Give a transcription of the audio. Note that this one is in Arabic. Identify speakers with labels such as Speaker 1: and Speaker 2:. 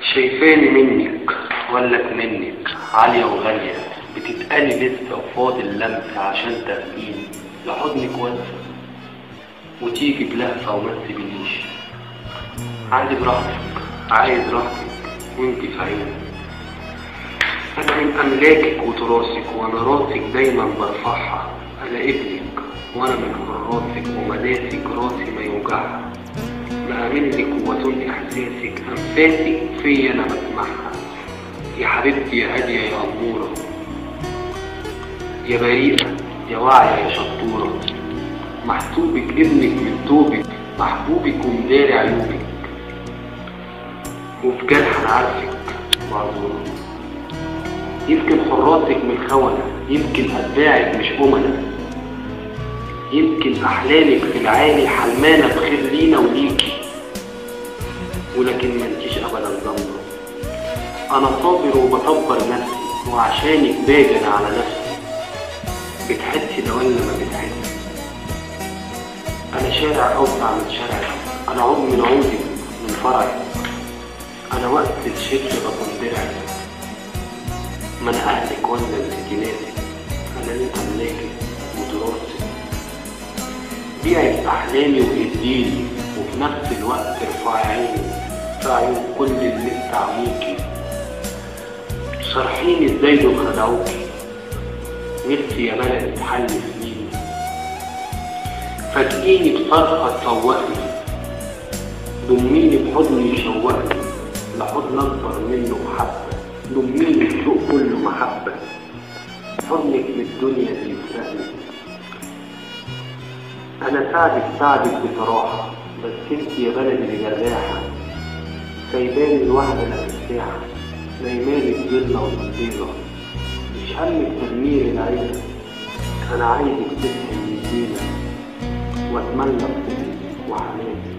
Speaker 1: شايفاني منك ولا منك عالية وغالية، بتتقالي لسه وفاضل لمسة عشان ترميني لحضنك وانسى وتيجي بلهفة وما تسيبنيش. عادي براحتك، عايز راحتك وانتي في عيني. انا من املاكك وتراثك وانا راسك دايما برفعها. انا ابنك وانا من حراسك ومناسك راسي ما يوجعها. مأمنك وأظن إحساسك أنفاسك فيا أنا بسمعها. يا حبيبتي يا هادية يا أمورة، يا بريئة يا واعية يا شطورة. محسوبك ابنك من توبك، محبوبك ومداري عيوبك. وفي جرح أنا عارفك معذورة. يمكن حراسك من خونة، يمكن أتباعك مش أمنة، يمكن أحلامك في العالي حلمانة بخير لينا وليكي، ولكن منتيش أبدا ذنبه. أنا صابر وبصبر نفسي وعشانك باجن على نفسي. بتحسي ده ولا ما بتحسي؟ أنا شارع أوسع من شارعك، أنا عود من عودك من فرعك. أنا وقت الشبل بكون درعك. ما أنا أهلك ولا نسيتي ناسك. أنا اللي أملاكك ودراستك. بيعي أحلامي وإديني وفي نفس الوقت ارفعي عيني في عيون كل اللي استعموكي. شرحيني ازاي دول خدعوكي. نفسي يا بلد تحل سنيني. فاجئيني بصرخة تفوقني، ضميني بحضني يشوقني لحضن أكبر منه محبة. ضميني الشوق كله محبة. حضنك من الدنيا اللي يفرقني. أنا ساعدك بصراحة، بس انت يا بلدي اللي جراحة. سايباني الواحدة لا ترتاح، نايماني بظلة وتطيرة. مش همك تدمير العيلة، أنا عايزك تصحي من الزينة وأتملى بصدرك وحنانك.